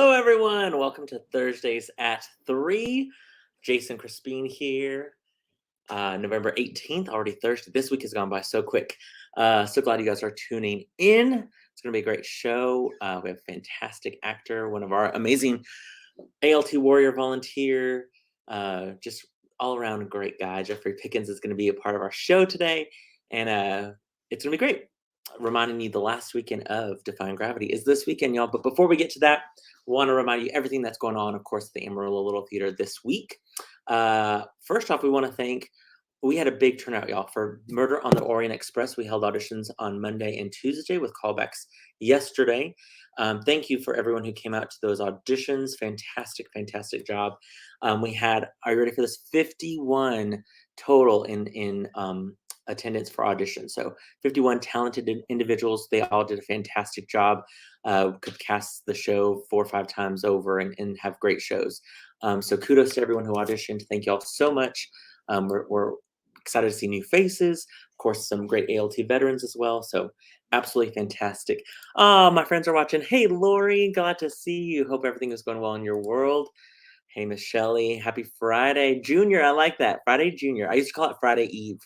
Hello, everyone. Welcome to Thursdays at 3. Jason Crespin here. November 18th, already Thursday. This week has gone by so quick. So glad you guys are tuning in. It's going to be a great show. We have a fantastic actor, one of our amazing ALT Warrior volunteer, just all around great guy. Jeffrey Pickens is going to be a part of our show today, and it's going to be great. Reminding you the last weekend of Defying Gravity is this weekend, y'all. But before we get to that, I want to remind you everything that's going on, of course, at the Amarillo Little Theater this week. First off, we want to thank, we had a big turnout, y'all, for Murder on the Orient Express. We held auditions on Monday and Tuesday with callbacks yesterday. Thank you for everyone who came out to those auditions. Fantastic, fantastic job. We had, are you ready for this? 51 total in attendance for auditions. So 51 talented individuals. They all did a fantastic job. Could cast the show 4 or 5 times over and have great shows. So kudos to everyone who auditioned. Thank you all so much. We're excited to see new faces. Of course, some great ALT veterans as well. So absolutely fantastic. Oh, my friends are watching. Hey, Lori, glad to see you. Hope everything is going well in your world. Hey, Miss Shelley, happy Friday. Junior, I like that. Friday Junior. I used to call it Friday Eve.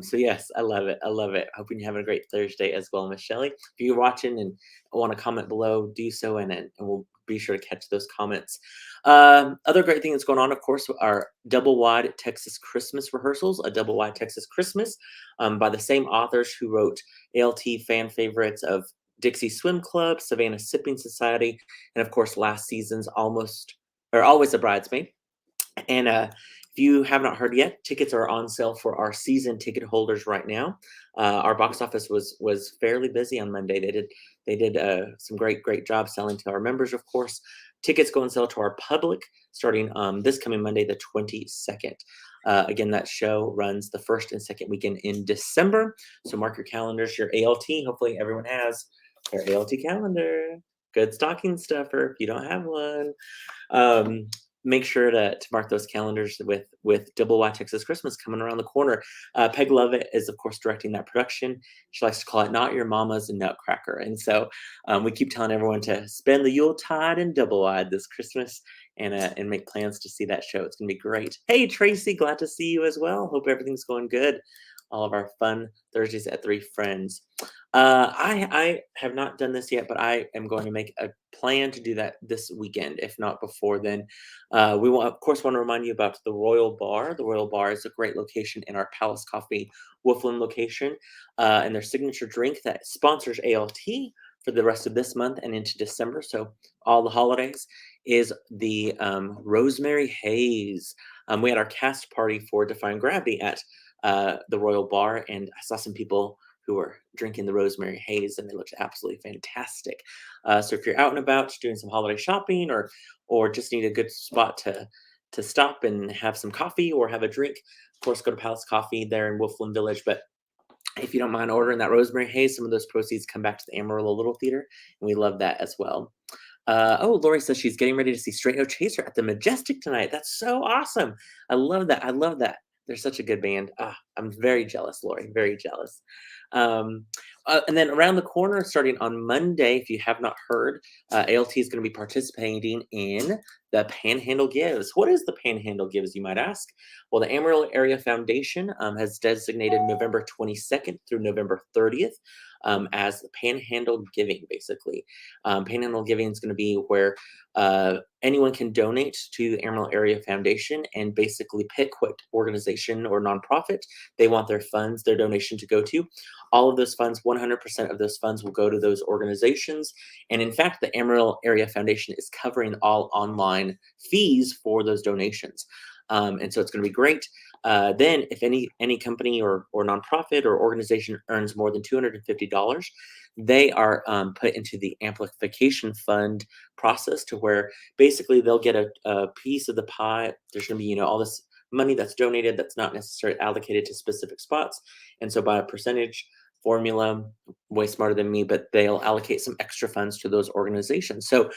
So yes, I love it. I love it. Hoping you're having a great Thursday as well, Miss Shelley. If you're watching and want to comment below, do so, and we'll be sure to catch those comments. Other great thing that's going on, of course, are double wide Texas Christmas rehearsals, a double wide Texas Christmas by the same authors who wrote ALT fan favorites of Dixie Swim Club, Savannah Sipping Society, and of course, last season's Always a Bridesmaid. And if you have not heard yet, tickets are on sale for our season ticket holders right now. Our box office was fairly busy on Monday. They did some great job selling to our members, of course. Tickets go on sale to our public starting this coming Monday, the 22nd. Again, that show runs the first and second weekend in December. So mark your calendars, your ALT. Hopefully everyone has their ALT calendar. Good stocking stuffer if you don't have one. Make sure to mark those calendars with Double Y Texas Christmas coming around the corner. Peg Lovett is, of course, directing that production. She likes to call it Not Your Mama's Nutcracker. And so we keep telling everyone to spend the Yuletide in Double Y this Christmas and make plans to see that show. It's going to be great. Hey, Tracy, glad to see you as well. Hope everything's going good. All of our fun Thursdays at 3 friends. I have not done this yet, but I am going to make a plan to do that this weekend, if not before then. We will, of course, want to remind you about the Royal Bar. The Royal Bar is a great location in our Palace Coffee Wolfland location, and their signature drink that sponsors ALT for the rest of this month and into December, so all the holidays, is the Rosemary Haze. We had our cast party for Defying Gravity at the Royal Bar, and I saw some people who were drinking the Rosemary Haze, and they looked absolutely fantastic. So if you're out and about doing some holiday shopping, or just need a good spot to stop and have some coffee or have a drink, of course, go to Palace Coffee there in Wolfland Village. But if you don't mind ordering that Rosemary Haze, some of those proceeds come back to the Amarillo Little Theater, and we love that as well. Lori says she's getting ready to see Straight No Chaser at the Majestic tonight. That's so awesome. I love that. I love that. They're such a good band. I'm very jealous, Lori, very jealous. And then around the corner, starting on Monday, if you have not heard, ALT is going to be participating in the Panhandle Gives. What is the Panhandle Gives, you might ask? Well, the Amarillo Area Foundation has designated November 22nd through November 30th as the Panhandle Giving, basically. Panhandle Giving is going to be where anyone can donate to the Amarillo Area Foundation and basically pick what organization or nonprofit they want their funds, their donation to go to. All of those funds, 100% of those funds will go to those organizations. And in fact, the Amarillo Area Foundation is covering all online fees for those donations. And so it's going to be great. Then if any company or nonprofit or organization earns more than $250, they are put into the amplification fund process, to where basically they'll get a piece of the pie. There's going to be, all this money that's donated that's not necessarily allocated to specific spots. And so by a percentage formula, way smarter than me, but they'll allocate some extra funds to those organizations. So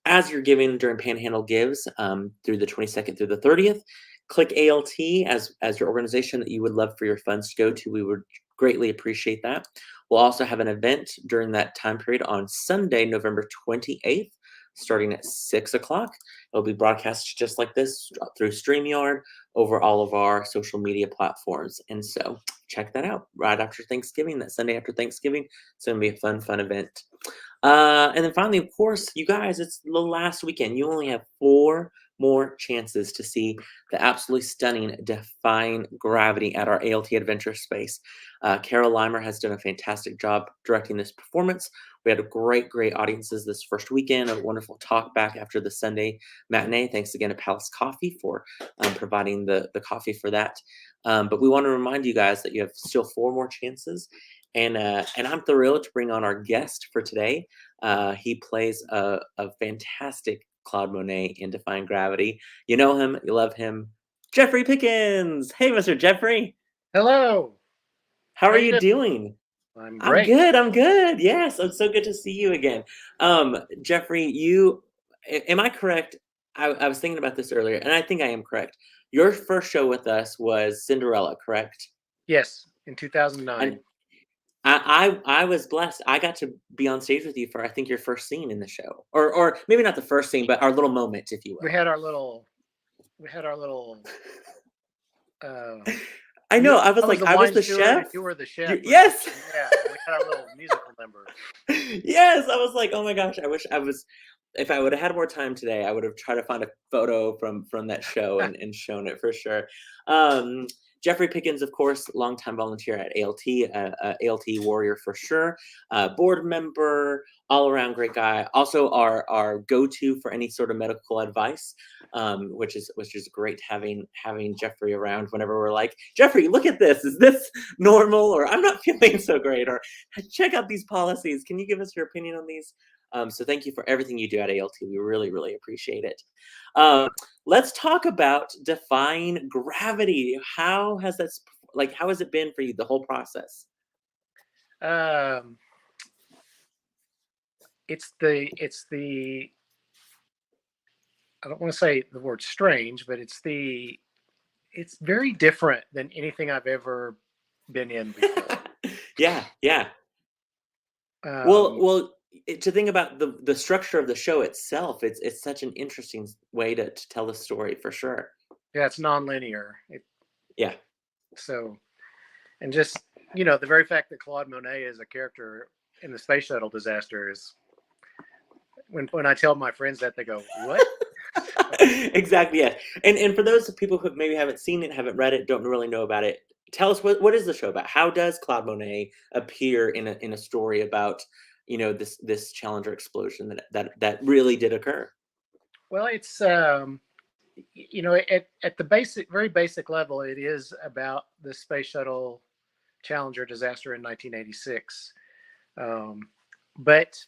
as you're giving during Panhandle Gives through the 22nd through the 30th, click ALT as your organization that you would love for your funds to go to. We would greatly appreciate that. We'll also have an event during that time period on Sunday, November 28th, starting at 6 o'clock. It'll be broadcast just like this through StreamYard over all of our social media platforms. And so check that out right after Thanksgiving, that Sunday after Thanksgiving. It's going to be a fun event. And then finally, of course, you guys, it's the last weekend. You only have 4 more chances to see the absolutely stunning Defying Gravity at our ALT Adventure Space. Cara has done a fantastic job directing this performance. We had a great audiences this first weekend, a wonderful talk back after the Sunday matinee. Thanks again to Palace Coffee for providing the coffee for that. But we want to remind you guys that you have still 4 more chances. And I'm thrilled to bring on our guest for today. He plays a fantastic Claude Monet in Defying Gravity. You know him, you love him. Jeffrey Pickens. Hey, Mr. Jeffrey. Hello. How are you doing? I'm great. I'm good. Yes, it's so good to see you again. Jeffrey, am I correct? I was thinking about this earlier, and I think I am correct. Your first show with us was Cinderella, correct? Yes, in 2009. And I was blessed. I got to be on stage with you for, I think, your first scene in the show, or maybe not the first scene, but our little moment, if you will. We had our little. I know. I was like, I was the chef. You were the chef. Yes. Yeah, we had our little musical number. Yes, I was like, oh my gosh, I wish I was. If I would have had more time today, I would have tried to find a photo from that show and shown it for sure. Jeffrey Pickens, of course, longtime volunteer at ALT, ALT warrior for sure, board member, all around great guy. Also, our go-to for any sort of medical advice, which is great having Jeffrey around whenever we're like, Jeffrey, look at this. Is this normal? Or I'm not feeling so great. Or check out these policies. Can you give us your opinion on these? So thank you for everything you do at ALT. We really appreciate it. Let's talk about Defying Gravity. How has it been for you, the whole process? It's the I don't want to say the word strange, but it's very different than anything I've ever been in before. Yeah. Well, to think about the structure of the show itself, it's such an interesting way to tell the story for sure. Yeah, it's non-linear. Yeah. So, and just the very fact that Claude Monet is a character in the space shuttle disaster is when I tell my friends that, they go, "What?" Exactly. Yeah. And for those people who maybe haven't seen it, haven't read it, don't really know about it, tell us what is the show about? How does Claude Monet appear in a story about this Challenger explosion that really did occur? Well, it's at the very basic level, it is about the space shuttle Challenger disaster in 1986. But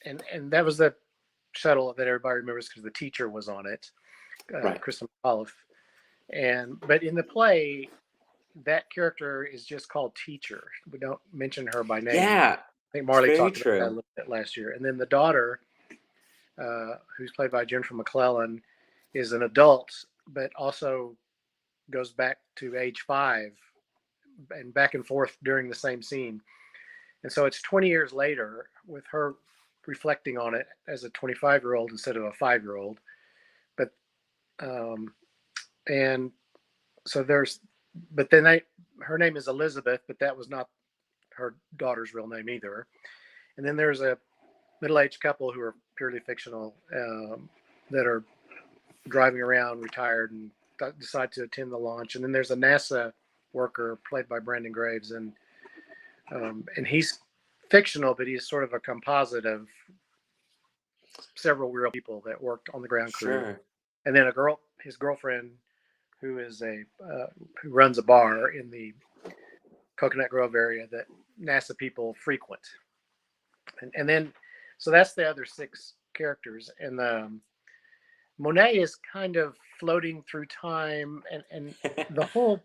that was the shuttle that everybody remembers because the teacher was on it, right. Kristen McAuliffe. But in the play, that character is just called Teacher. We don't mention her by name. Yeah, I think Marley talked about that a little bit last year. And then the daughter, who's played by Jennifer McClellan, is an adult, but also goes back to age 5 and back and forth during the same scene. And so it's 20 years later with her reflecting on it as a 25-year-old instead of a 5-year-old. But and so her name is Elizabeth, but that was not her daughter's real name either. And then there's a middle-aged couple who are purely fictional that are driving around retired and decide to attend the launch. And then there's a NASA worker played by Brandon Graves, and he's fictional, but he's sort of a composite of several real people that worked on the ground crew. Sure. And then his girlfriend, who is who runs a bar in the Coconut Grove area that NASA people frequent. And then, so that's the other 6 characters. And Monet is kind of floating through time, and the whole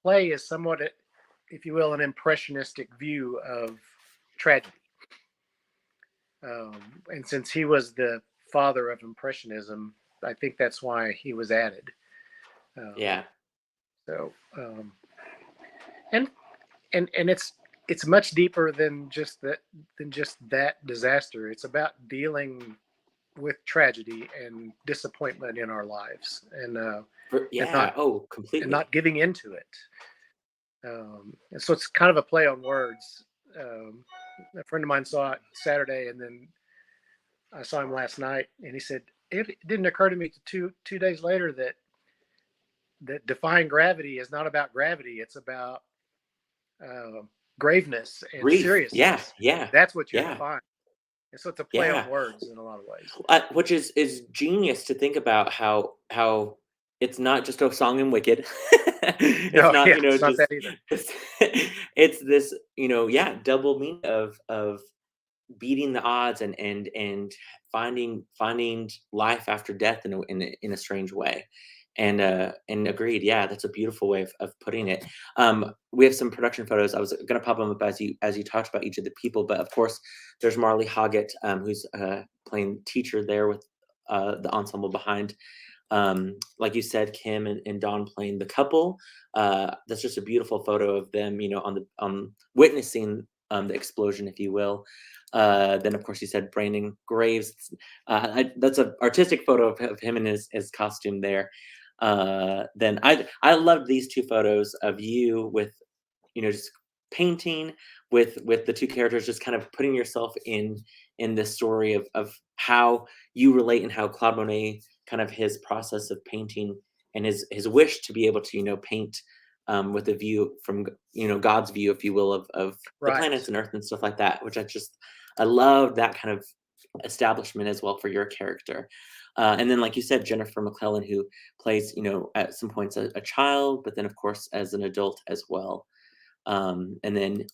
play is somewhat, if you will, an impressionistic view of tragedy. And since he was the father of Impressionism, I think that's why he was added. Yeah. So, and it's it's much deeper than just that disaster. It's about dealing with tragedy and disappointment in our lives, and Yeah. Oh, and completely. not giving into it. And so it's kind of a play on words. A friend of mine saw it Saturday, and then I saw him last night, and he said it didn't occur to me two days later that Defying Gravity is not about gravity; it's about uh, graveness and Grief. Yeah. seriousness. Yeah. That's what you're Yeah. defying. And so it's a play on Yeah. words in a lot of ways. Which is genius to think about how it's not just a song in Wicked. It's No, not, yeah, it's not just that either. it's, it's this, yeah, double meaning of beating the odds and finding life after death in a strange way. And agreed, yeah, that's a beautiful way of putting it. We have some production photos. I was gonna pop them up as you talked about each of the people, but of course there's Marley Hoggett, who's playing teacher there with the ensemble behind. Like you said, Kim and Don playing the couple. That's just a beautiful photo of them, on the witnessing the explosion, if you will. Then, of course, you said Brandon Graves. That's an artistic photo of him in his costume there. Then I loved these two photos of you with, just painting with the two characters, just kind of putting yourself in this story of how you relate and how Claude Monet, kind of his process of painting and his wish to be able to paint with a view from God's view, if you will, of the Right. planets and Earth and stuff like that, which I love that kind of establishment as well for your character. And then, like you said, Jennifer McClellan, who plays, at some points a child, but then, of course, as an adult as well. And then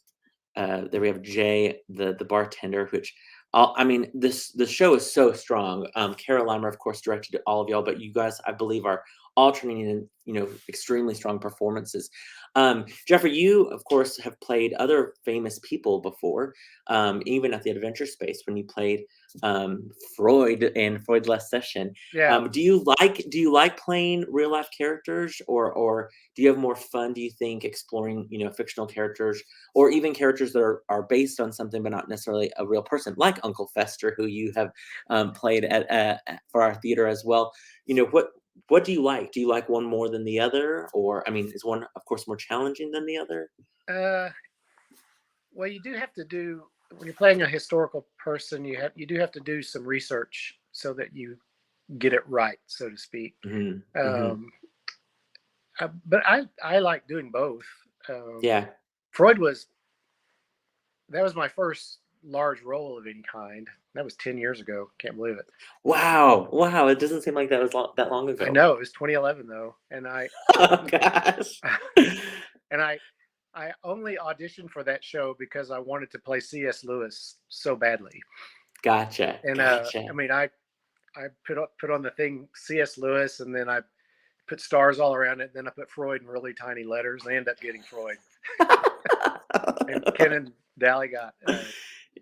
there we have Jay, the bartender, which I mean, the show is so strong. Cara, of course, directed all of y'all, but you guys, I believe, are all turning in, extremely strong performances. Jeffrey, you, of course, have played other famous people before, even at the Adventure Space when you played Freud in Freud Last Session. Yeah. Do you like playing real life characters, or do you have more fun, do you think, exploring fictional characters, or even characters that are based on something but not necessarily a real person, like Uncle Fester, who you have played for our theater as well? What do you like? Do you like one more than the other, or I mean, is one, of course, more challenging than the other? Uh, well, you do have to do when you're playing a historical person. You do have to do some research so that you get it right, so to speak. Hmm. Hmm. Um, but I like doing both. Um, Yeah. Freud that was my first large role of any kind. That was 10 years ago. Can't believe it. Wow. Wow. It doesn't seem like that was that long I ago. know it was 2011 though, and Oh gosh. and I only auditioned for that show because I wanted to play C.S. Lewis so badly. Gotcha. And Gotcha. I mean, I put on the thing C.S. Lewis, and then I put stars all around it. And then I put Freud in really tiny letters. And I ended up getting Freud. And Ken and Dally got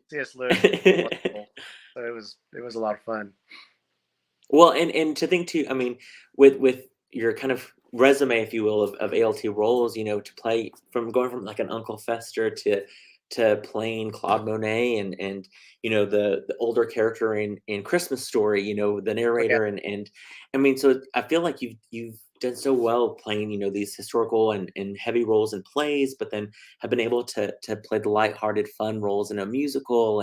C.S. Lewis. Wonderful. So it was a lot of fun. Well, and to think too, I mean, with your kind of resume, if you will, of ALT roles, to play from going from like an Uncle Fester to playing Claude Monet and the older character in Christmas Story, the Oh yeah, narrator and I mean, so I feel like you've done so well playing these historical and heavy roles in plays, but then have been able to play the lighthearted, fun roles in a musical,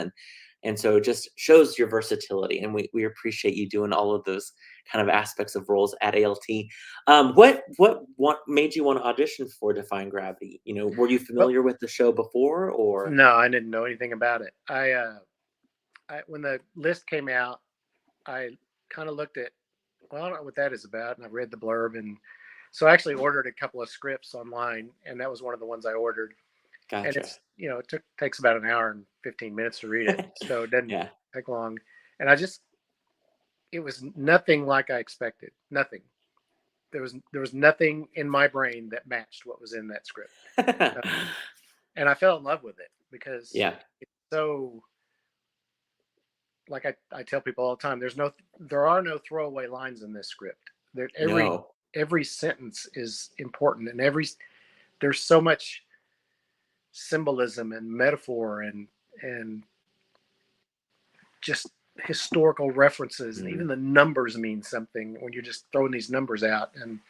and so it just shows your versatility, and we appreciate you doing all of those kind of aspects of roles at ALT. What made you want to audition for Defying Gravity? Were you well, familiar with the show before, or? no, I didn't know anything about it. I when the list came out, I kind of looked at, well, I don't know what that is about, and I read the blurb, and so I actually ordered a couple of scripts online, and that was one of the ones I ordered. And Gotcha. it's it takes about an hour and 15 minutes to read it, so it doesn't Yeah. take long. And it was nothing like I expected. Nothing. There was nothing in my brain that matched what was in that script, and I fell in love with it because Yeah. it's so, like I tell people all the time, there are no throwaway lines in this script. There every No. sentence is important, and there's symbolism and metaphor and just historical references, and even the numbers mean something when you're just throwing these numbers out. And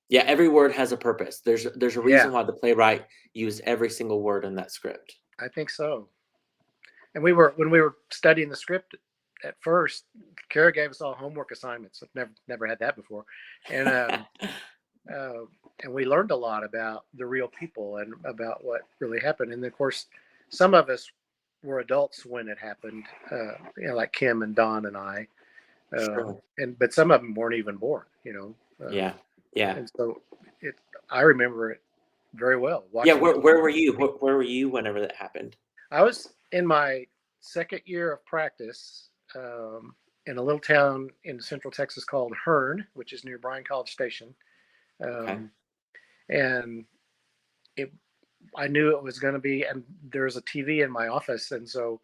yeah, every word has a purpose. There's a reason Yeah. why the playwright used every single word in that script. I think so. And when we were studying the script at first, Cara gave us all homework assignments. I've never had that before. And and we learned a lot about the real people and about what really happened. And of course, some of us were adults when it happened, like Kim and Don and I. Sure. But some of them weren't even born, Yeah. And so I remember it very well. Yeah. Where were you? Where were you whenever that happened? I was in my second year of practice in a little town in Central Texas called Hearn, which is near Bryan College Station. Okay. And I knew it was going to be, and there was a TV in my office. And so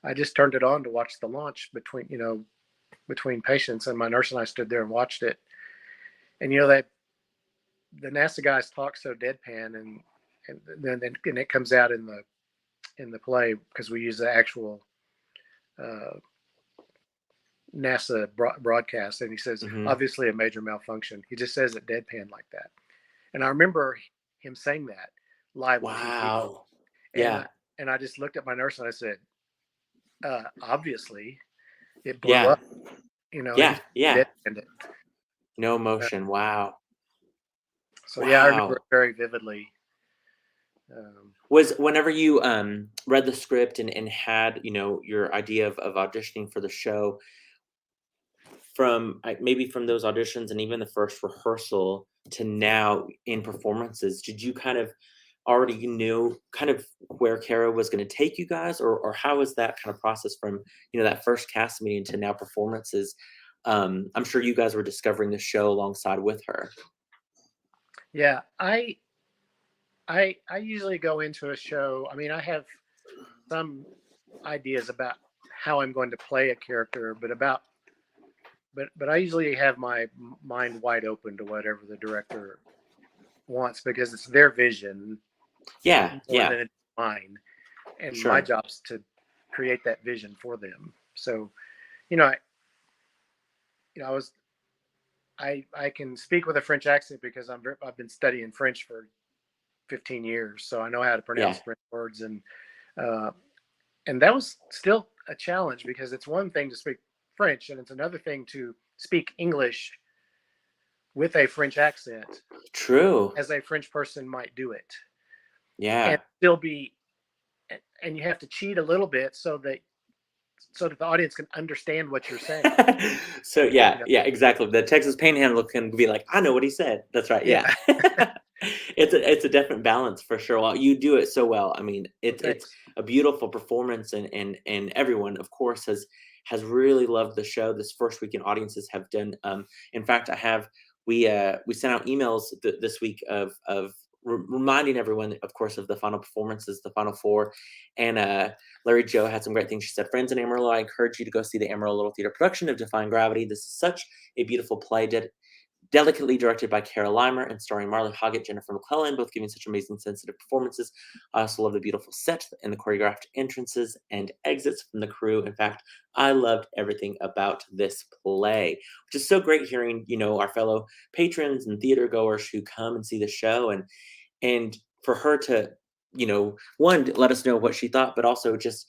I just turned it on to watch the launch between patients, and my nurse and I stood there and watched it. And, the NASA guys talk so deadpan, and then it comes out in the play, because we use the actual NASA broadcast, and he says, obviously a major malfunction. He just says it deadpan like that. And I remember him saying that live on TV. Wow. And I just looked at my nurse and I said, obviously it blew Yeah. up, Yeah. No emotion. Wow. So yeah, I remember it very vividly. Was whenever you read the script and had your idea of auditioning for the show, from maybe from those auditions and even the first rehearsal to now in performances, did you kind of already knew kind of where Cara was going to take you guys, or how was that kind of process from that first cast meeting to now performances? I'm sure you guys were discovering the show alongside with her. Yeah, I usually go into a show. I mean, I have some ideas about how I'm going to play a character, but I usually have my mind wide open to whatever the director wants, because it's their vision more than it's mine. And my job's to create that vision for them. So, I can speak with a French accent because I've been studying French for 15 years, so I know how to pronounce French words, and that was still a challenge, because it's one thing to speak French and it's another thing to speak English with a French accent. True. As a French person might do it. Yeah. And still and you have to cheat a little bit so that the audience can understand what you're saying. So yeah, exactly. The Texas Panhandle can be like, I know what he said. That's right. Yeah. It's a different balance for sure. Well, you do it so well. I mean, it's a beautiful performance, and everyone, of course, has really loved the show. This first weekend audiences have done. In fact, we sent out emails this week of reminding everyone, of course, of the final performances, the final four. And Larry Jo had some great things. She said, "Friends in Amarillo, I encourage you to go see the Amarillo Little Theater production of Defying Gravity. This is such a beautiful play, delicately directed by Cara and starring Marley Hoggett, Jennifer McClellan, both giving such amazing, sensitive performances. I also love the beautiful set and the choreographed entrances and exits from the crew. In fact, I loved everything about this play," which is so great hearing, our fellow patrons and theater goers who come and see the show, and for her to, one, let us know what she thought, but also just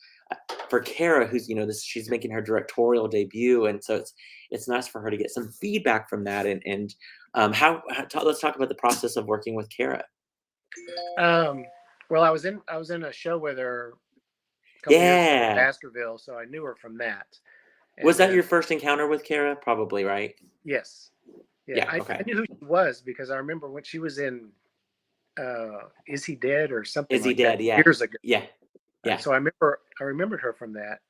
for Cara, who's, she's making her directorial debut. And so it's nice for her to get some feedback from that. And let's talk about the process of working with Cara. Well, I was in a show with her a couple years ago in Baskerville, so I knew her from that. Was that your first encounter with Cara? Probably, right? Yes. Yeah. I knew who she was because I remember when she was in Is He Dead or something Is He Dead? Yeah. Years ago. Yeah. So I remembered her from that.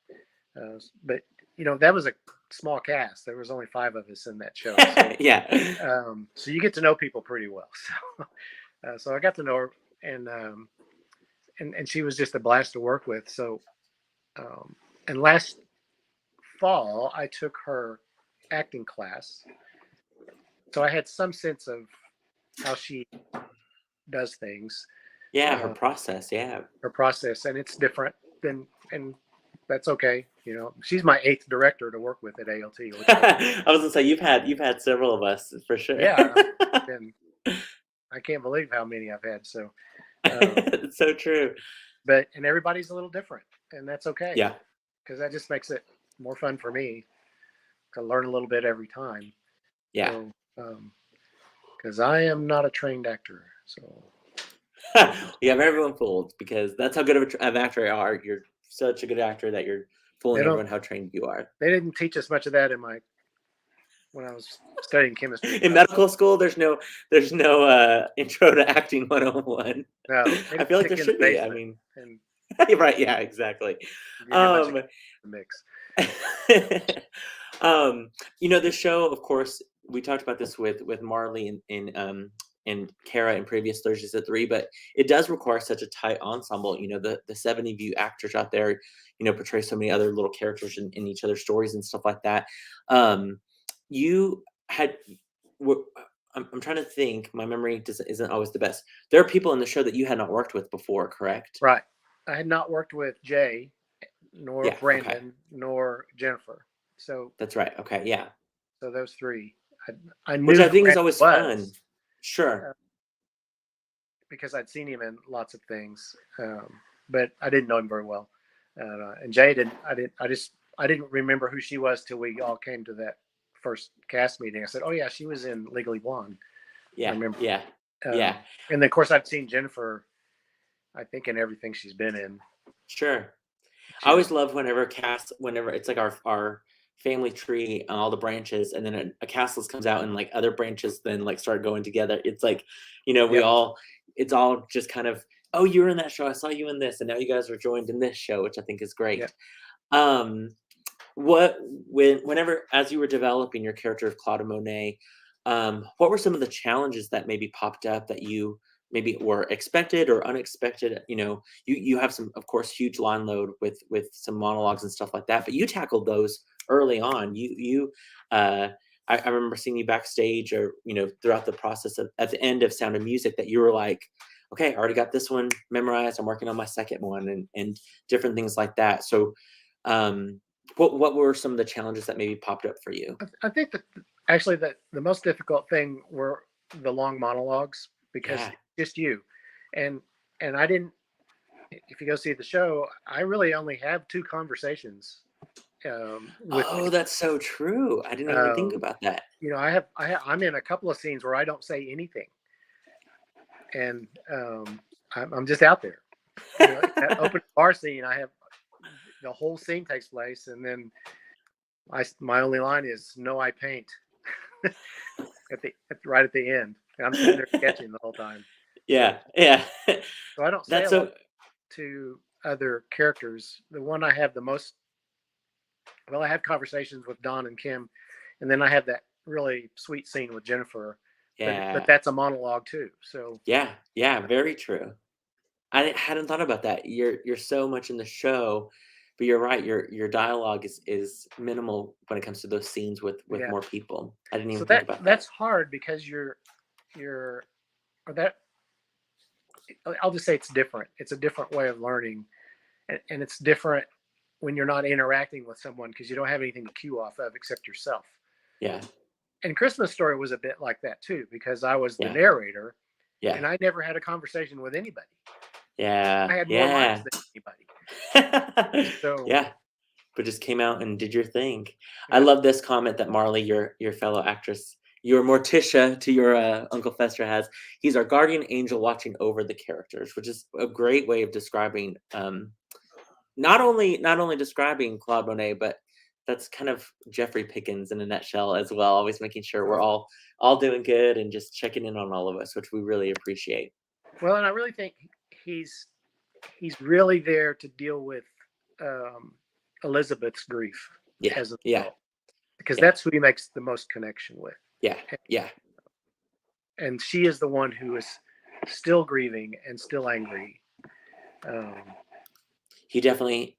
But that was a small cast. There was only 5 of us in that show. So, yeah. So you get to know people pretty well. So so I got to know her, and she was just a blast to work with. So and last fall I took her acting class, so I had some sense of how she does things. Yeah, her process. Yeah. her process, and it's different than, and that's okay. You know, she's my 8th director to work with at ALT. Which I was gonna say you've had several of us for sure. yeah, and I can't believe how many I've had. So, It's so true. and everybody's a little different, and that's okay. Yeah. Because that just makes it more fun for me to learn a little bit every time. Yeah. So, because I am not a trained actor, so You have everyone fooled because that's how good of an actor you are. You're such a good actor that you're fooling everyone how trained you are. They didn't teach us much of that when I was studying chemistry. In medical school, there's no intro to acting 101. No, I feel like there should be. I mean, and right? Yeah, exactly. Mix. The show, of course, we talked about this with Marley and Cara in previous Thursdays at 3, but it does require such a tight ensemble. The 70 of you actors out there, portray so many other little characters in each other's stories and stuff like that. You had, I'm trying to think. My memory isn't always the best. There are people in the show that you had not worked with before, correct? Right. I had not worked with Jay, nor Brandon, nor Jennifer. So that's right. Okay, yeah. So those 3, I knew, which I think is always fun. Sure. Because I'd seen him in lots of things, but I didn't know him very well. And Jay didn't. I didn't remember who she was till we all came to that first cast meeting. I said, "Oh yeah, she was in Legally Blonde." Yeah. I remember. Yeah. And then of course I'd seen Jennifer, I think, in everything she's been in. Sure. I always love whenever it's like our family tree and all the branches, and then a cast list comes out and like other branches then like start going together. It's like, it's all just kind of, oh, you were in that show, I saw you in this, and now you guys are joined in this show, which I think is great. Whenever, as you were developing your character of Claude Monet, what were some of the challenges that maybe popped up that you maybe were expected or unexpected? You have some, of course, huge line load with some monologues and stuff like that, but you tackled those early on. I remember seeing you backstage or throughout the process at the end of Sound of Music that you were like, okay, I already got this one memorized, I'm working on my second one, and different things like that. So what were some of the challenges that maybe popped up for you? I think that actually that the most difficult thing were the long monologues, because just you and I didn't, if you go see the show, I really only have 2 conversations. That's so true. I didn't even think about that. I'm in a couple of scenes where I don't say anything, and I'm just out there. That open bar scene, I have the whole scene takes place, and then my only line is "No, I paint" right at the end, and I'm sitting there sketching the whole time. Yeah. So I don't say a lot to other characters. The one I have the most, I have conversations with Don and Kim, and then I have that really sweet scene with Jennifer. Yeah. But that's a monologue too. So yeah, very true. I hadn't thought about that. You're so much in the show, but you're right. Your dialogue is minimal when it comes to those scenes with more people. I didn't even think about that. That's hard because I'll just say it's different. It's a different way of learning, and it's different when you're not interacting with someone because you don't have anything to cue off of except yourself. Yeah. And Christmas Story was a bit like that too, because I was the narrator, and I never had a conversation with anybody. Yeah. I had more lines than anybody. So but just came out and did your thing. Yeah. I love this comment that Marley, your fellow actress, your Morticia to your Uncle Fester has. He's our guardian angel watching over the characters, which is a great way of describing not only describing Claude Monet, but that's kind of Jeffrey Pickens in a nutshell as well. Always making sure we're all doing good and just checking in on all of us, which we really appreciate. Well, and I really think he's really there to deal with Elizabeth's grief. Because that's who he makes the most connection with. And she is the one who is still grieving and still angry. He definitely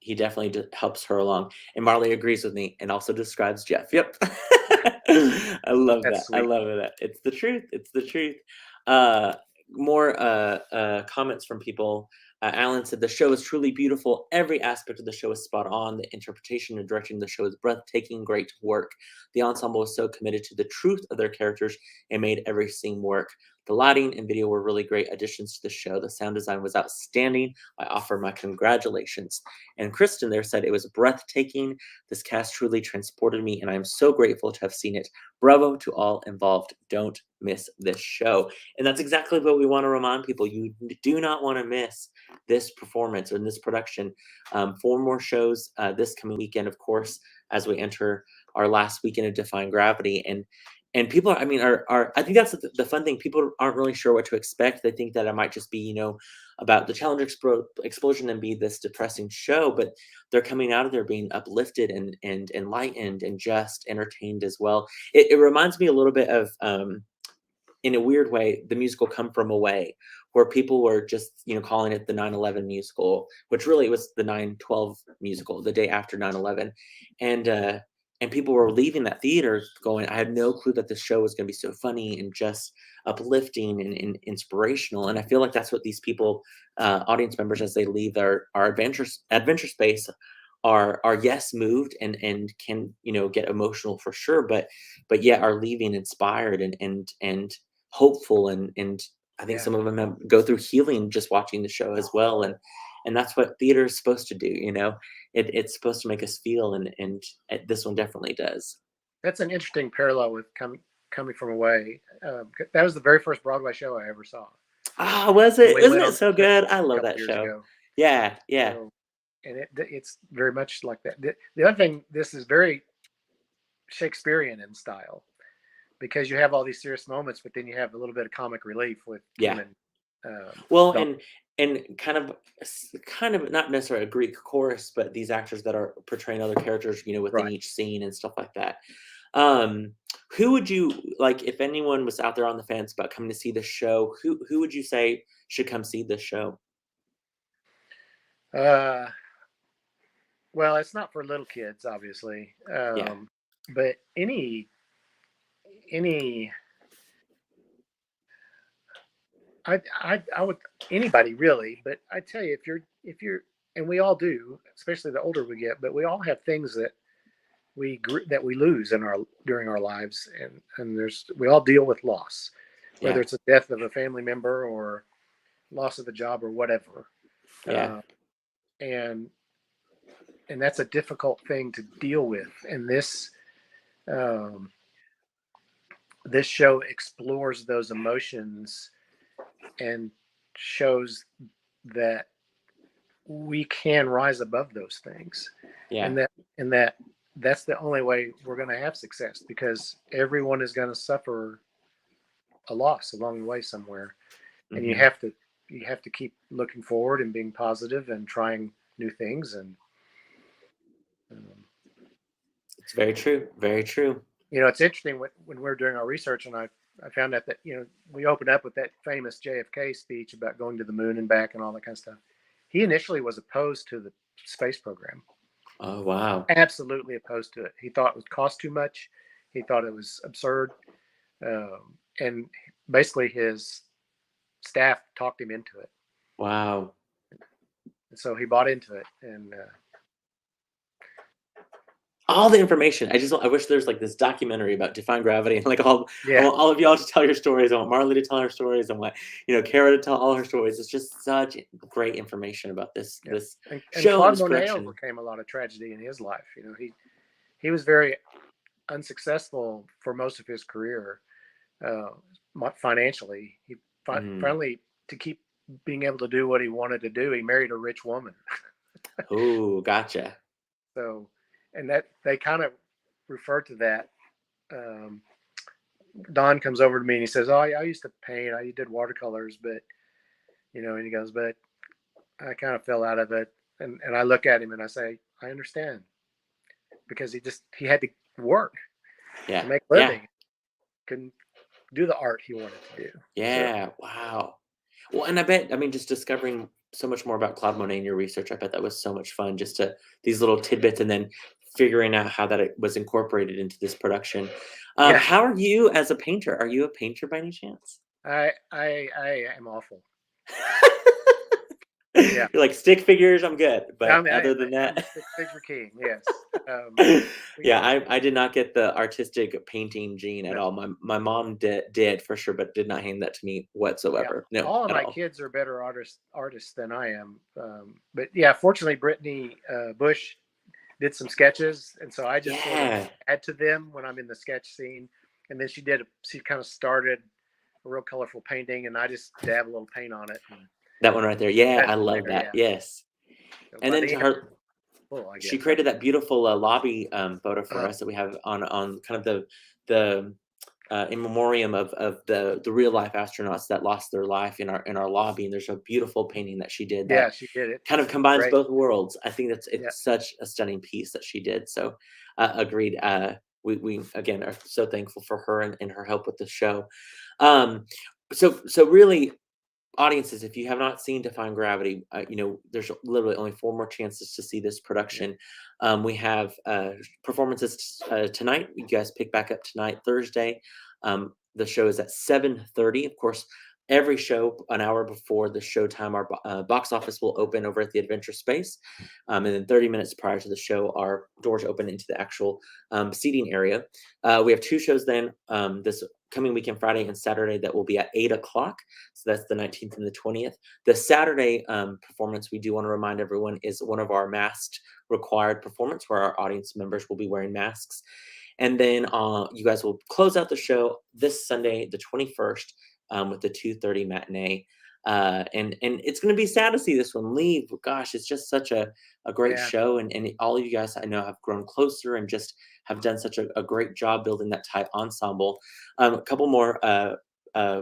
helps her along, and Marley agrees with me and also describes Jeff. Yep. I love that. Sweet. I love that. It's the truth. more comments from people. Alan said the show is truly beautiful. Every aspect of the show is spot on. The interpretation and directing of the show is breathtaking. Great work. The ensemble was so committed to the truth of their characters and made every scene work. The lighting and video were really great additions to the show. The sound design was outstanding. I offer my congratulations. And Kristen there said it was breathtaking. This cast truly transported me, and I am so grateful to have seen it. Bravo to all involved. Don't miss this show. And that's exactly what we want to remind people. You do not want to miss this performance or in this production. 4 more shows this coming weekend, of course, as we enter our last weekend of Defying Gravity. And people, I mean, are I think that's the fun thing. People aren't really sure what to expect. They think that it might just be, you know, about the Challenger explosion and be this depressing show, but they're coming out of there being uplifted and enlightened and just entertained as well. It reminds me a little bit of, in a weird way, the musical Come From Away, where people were just, you know, calling it the 9/11 musical, which really was the 9/12 musical, the day after 9/11. And people were leaving that theater going, I had no clue that this show was going to be so funny and just uplifting and inspirational. And I feel like that's what these people, audience members, as they leave our adventure space, are yes, moved and can, you know, get emotional for sure, but yet are leaving inspired and hopeful, and I think Yeah. some of them go through healing just watching the show as well. And that's what theater is supposed to do, you know. It's supposed to make us feel, and this one definitely does. That's an interesting parallel with Coming From Away. That was the very first Broadway show I ever saw. Ah, was And it? we Isn't went it on so a trip good? I a love couple that years show. ago. Yeah, yeah, So, and it's very much like that. The other thing, this is very Shakespearean in style, because you have all these serious moments, but then you have a little bit of comic relief with Kim yeah. and Well, Don. and kind of not necessarily a Greek chorus, but these actors that are portraying other characters, you know, within Right. each scene and stuff like that. Um, who would you like if anyone was out there on the fence about coming to see the show? Who would you say should come see this show? Uh, well, it's not for little kids, obviously, Yeah, but any I would, anybody really, but I tell you, if you're and we all do, especially the older we get, but we all have things that that we lose in our during our lives, and we all deal with loss, whether yeah, it's a death of a family member or loss of a job or whatever, yeah, uh, and that's a difficult thing to deal with. And um, this show explores those emotions and shows that we can rise above those things, yeah. and that that's the only way we're going to have success, because everyone is going to suffer a loss along the way somewhere, and Hmm. you have to keep looking forward and being positive and trying new things. And um, It's very true. Very true. it's interesting when we were doing our research, and I found out that we opened up with that famous JFK speech about going to the moon and back and all that kind of stuff. He initially was opposed to the space program. Oh wow. Absolutely opposed to it. He thought it would cost too much. He thought it was absurd, and basically his staff talked him into it. Wow. And so he bought into it, and All the information. I wish there's like this documentary about Defying Gravity and like I yeah, want all of y'all to tell your stories. I want Marley to tell her stories. I want, you know, Cara to tell all her stories. It's just such great information about this yeah. this And show and Claude this Monet production. overcame a lot of tragedy in his life. He was very unsuccessful for most of his career, uh, financially. He Mm. finally, to keep being able to do what he wanted to do, he married a rich woman. Oh, gotcha. So, and that they kind of refer to that. Um, Don comes over to me and he says, "Oh, I used to paint. I did watercolors, but and he goes, but I kind of fell out of it." And I look at him and I say, "I understand," because he had to work to Yeah. make a Yeah. living, couldn't do the art he wanted to do. So Yeah. Wow. Well, and I mean, just discovering so much more about Claude Monet in your research, I bet that was so much fun, just to these little tidbits and then figuring out how that it was incorporated into this production. yeah, How are you as a painter? Are you a painter by any chance? I am awful. Yeah. You're like stick figures, I'm good. I But mean, other than I'm a that, stick figure king. Yes. We, yeah, I did not get the artistic painting gene at no. all. My mom did for sure, but did not hand that to me Yeah. whatsoever. No, All of at my all. kids are better artists than I am. But yeah, fortunately, Brittany Bush did some sketches, and so I just sort of Yeah, add to them when I'm in the sketch scene. And then she kind of started a real colorful painting, and I just dab a little paint on it. And that one right there. Yeah, I that's love there, that. yeah. Yes. So And by then the to end, her, full, I she guess. So, created that beautiful lobby photo for uh, us that we have on kind of the in memoriam of the real life astronauts that lost their life in our lobby. And there's a beautiful painting that she did that yeah, she did it. kind of It's combines great. both worlds. I think Yeah. it's such a stunning piece that she did. So agreed. We again are so thankful for her and her help with the show. Um, so really, audiences, if you have not seen Defying Gravity, there's literally only four more chances to see this Yeah. production. We have performances tonight. You guys pick back up tonight, Thursday. The show is at 7:30. Of course, every show an hour before the showtime, our box office will open over at the Adventure Space, and then 30 minutes prior to the show, our doors open into the actual seating area. We have two shows then this coming weekend, Friday and Saturday, that will be at 8 o'clock. So that's the 19th and the 20th. The Saturday performance, we do want to remind everyone, is one of our masked required performance where our audience members will be wearing masks. And then you guys will close out the show this Sunday, the 21st, with the 2:30 matinee. And it's going to be sad to see this one leave. Gosh, it's just such a great Yeah. show. And all of you guys I know have grown closer and just have done such a great job building that tight ensemble. A couple more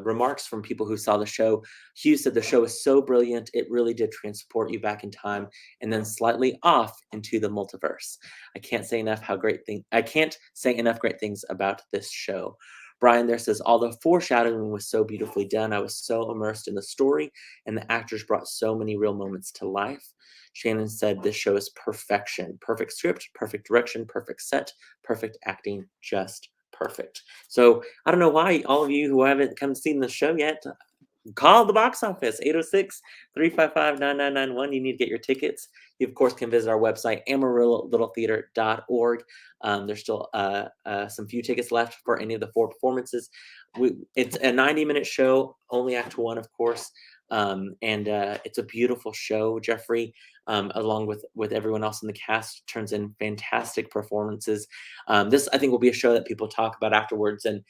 remarks from people who saw the show. Hugh said the show is so brilliant, it really did transport you back in time and then slightly off into the multiverse. I can't say enough great things about this show. Brian there says, although foreshadowing was so beautifully done, I was so immersed in the story, and the actors brought so many real moments to life. Shannon said, this show is perfection. Perfect script, perfect direction, perfect set, perfect acting, just perfect. So I don't know why all of you who haven't come seen the show yet, call the box office 806-355-9991. You need to get your tickets. You of course can visit our website amarillo-littletheater.org. There's still some few tickets left for any of the four performances. It's a 90-minute show, only act one of course. And it's a beautiful show. Jeffrey, along with everyone else in the cast, turns in fantastic performances. This I think will be a show that people talk about afterwards, and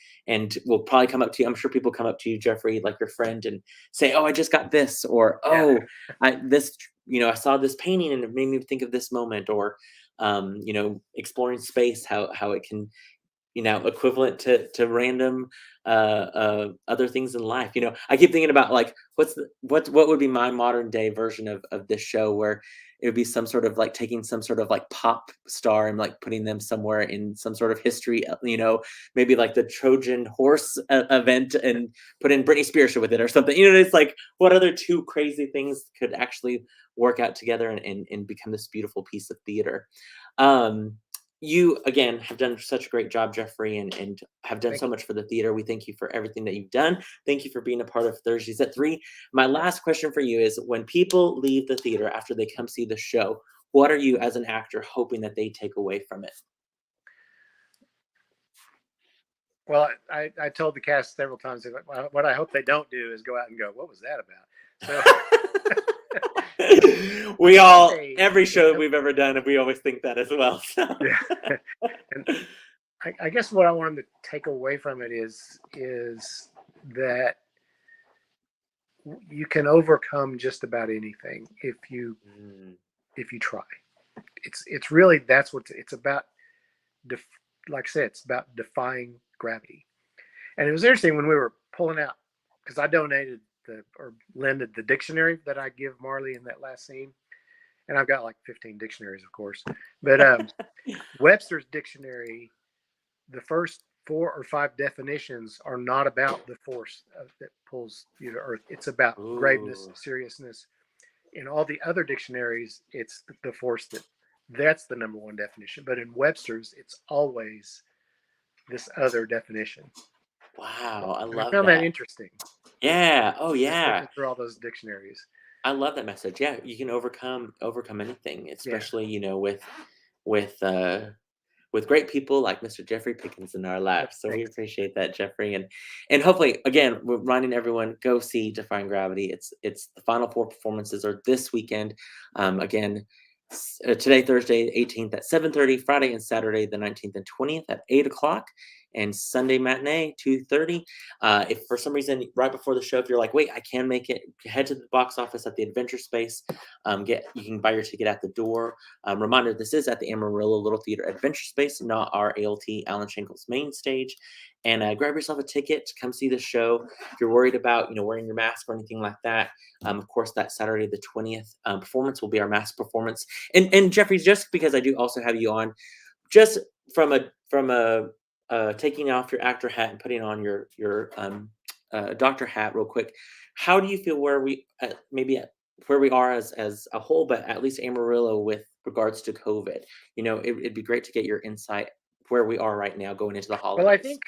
will probably come up to you. I'm sure people come up to you, Jeffrey, like your friend, and say, "Oh, I just got this," or Yeah. "Oh, I saw this painting and it made me think of this moment," or exploring space, how it can equivalent to random other things in life. I keep thinking about like what would be my modern day version of this show, where it would be some sort of like taking some sort of like pop star and like putting them somewhere in some sort of history, maybe like the Trojan horse event, and put in Britney Spears with it or something. It's like what other two crazy things could actually work out together and become this beautiful piece of theater. You again have done such a great job, Jeffrey, and have done Thank so you. much for the theater. We thank you for everything that you've done. Thank you for being a part of Thursdays at 3. My last question for you is, when people leave the theater after they come see the show, what are you as an actor hoping that they take away from it? Well, I told the cast several times that what I hope they don't do is go out and go, "What was that about?" So We I hope all, they, every they show hope, we've ever done, we always think that as well. So. yeah. And I guess what I want them to take away from it is that you can overcome just about anything Mm, if you try. It's really that's what it's about. Def, like I said, it's about defying gravity. And it was interesting when we were pulling out, because I donated or lended the dictionary that I give Marley in that last scene, and I've got like 15 dictionaries, of course. But Webster's dictionary, the first 4 or 5 definitions are not about the force that pulls you to Earth. It's about graveness, ooh, seriousness. In all the other dictionaries, it's the force that's the number one definition. But in Webster's, it's always this other definition. wow, I And I love found that that. interesting. Yeah. Oh, Just yeah. looking through all those dictionaries. I love that message. Yeah, you can overcome anything, Yeah. especially with uh with great people like Mr. Jeffrey Pickens in our Yeah. lives. So we Thanks. appreciate that, Jeffrey, and hopefully, again, we're reminding everyone go see Defying Gravity. It's the final four performances are this weekend. Again, today Thursday 18th at 7:30, Friday and Saturday the 19th and 20th at 8 o'clock, and Sunday matinee 2:30. If for some reason right before the show, if you're like, wait, I can make it, head to the box office at the Adventure Space. You can buy your ticket at the door. Reminder, this is at the Amarillo Little Theater Adventure Space, not our ALT Alan Shankle's main stage. And grab yourself a ticket to come see the show. If you're worried about, wearing your mask or anything like that, of course, that Saturday the 20th performance will be our mask performance. And Jeffrey, just because I do also have you on, just from a taking off your actor hat and putting on your doctor hat real quick, how do you feel where we where we are as a whole, but at least Amarillo with regards to COVID? It'd be great to get your insight where we are right now going into the Well, holidays.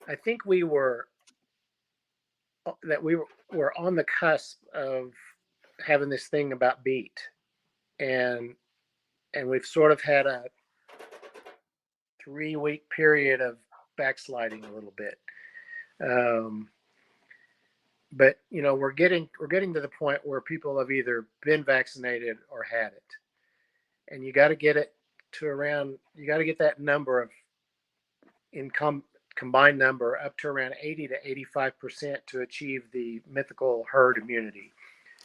I think we were on the cusp of having this thing about beat, and we've sort of had a 3-week period of backsliding a little bit. But we're getting to the point where people have either been vaccinated or had it, and you got to get it to around. You got to get that number of combined number up to around 80 to 85% to achieve the mythical herd immunity.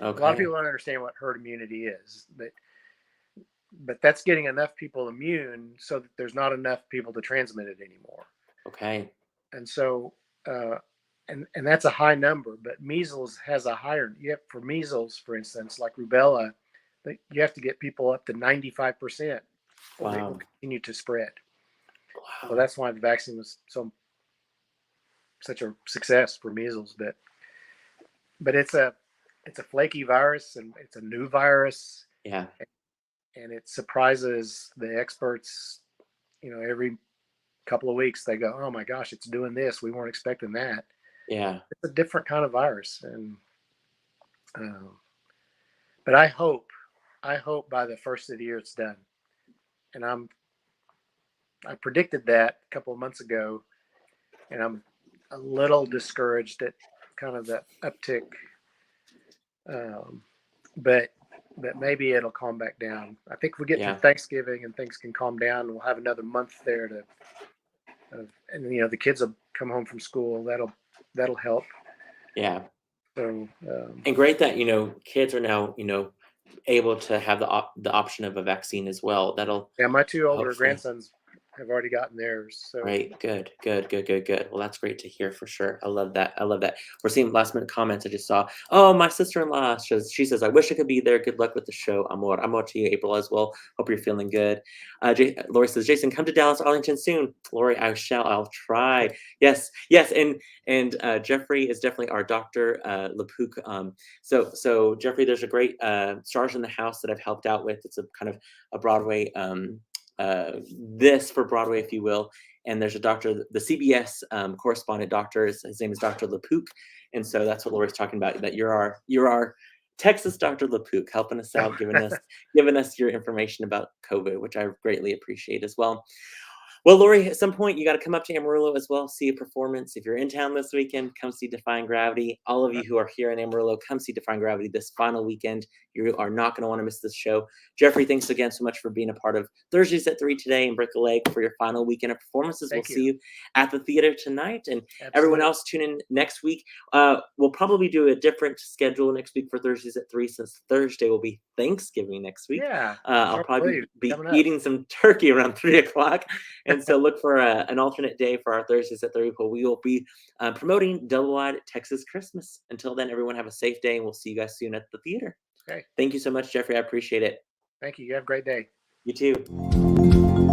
Okay. A lot of people don't understand what herd immunity is, but that's getting enough people immune so that there's not enough people to transmit it anymore. Okay. And so, and that's a high number, but measles has a higher. For measles, for instance, like rubella, you have to get people up to 95%, or it will continue to spread. Wow. So that's why the vaccine was such a success for measles. But it's a flaky virus, and it's a new virus. Yeah. And it surprises the experts. Every couple of weeks they go, "Oh my gosh, it's doing this. We weren't expecting that." Yeah. It's a different kind of virus, and but I hope by the first of the year it's done. And I predicted that a couple of months ago, and I'm a little discouraged at kind of the uptick, but maybe it'll calm back down. I think if we get through Thanksgiving and things can calm down, we'll have another month there and the kids will come home from school. That'll help. Yeah. So and great that kids are now able to have the option of a vaccine as well. My 2 older grandsons have already gotten theirs. So great, good. Well, that's great to hear for sure. I love that. We're seeing last minute comments. I just saw. Oh, my sister-in-law she says, "I wish I could be there. Good luck with the show. Amor to you, April, as well. Hope you're feeling good." Lori says, "Jason, come to Dallas, Arlington soon." Lori, I'll try. Yes, and Jeffrey is definitely our Dr. Lepook. So Jeffrey, there's a great Stars in the House that I've helped out with. It's a kind of a Broadway. This for Broadway, if you will. And there's a doctor, the CBS correspondent doctor, his name is Dr. Lepook. And so that's what Lori's talking about, that you're our Texas Dr. Lepook, helping us out, giving us your information about COVID, which I greatly appreciate as well. Well, Lori, at some point, you got to come up to Amarillo as well, see a performance. If you're in town this weekend, come see Defying Gravity. All of you who are here in Amarillo, come see Defying Gravity this final weekend. You are not going to want to miss this show. Jeffrey, thanks again so much for being a part of Thursdays at 3 today and Break a Leg for your final weekend of performances. We'll see you at the theater tonight. And everyone else, tune in next week. We'll probably do a different schedule next week for Thursdays at 3, since Thursday will be Thanksgiving next week. Yeah. I'll probably be eating some turkey around 3 o'clock. And so look for an alternate day for our Thursdays at 3, where we will be promoting Double-Wide Texas Christmas. Until then, everyone have a safe day, and we'll see you guys soon at the theater. Okay. Thank you so much, Jeffrey. I appreciate it. Thank you. You have a great day. You too.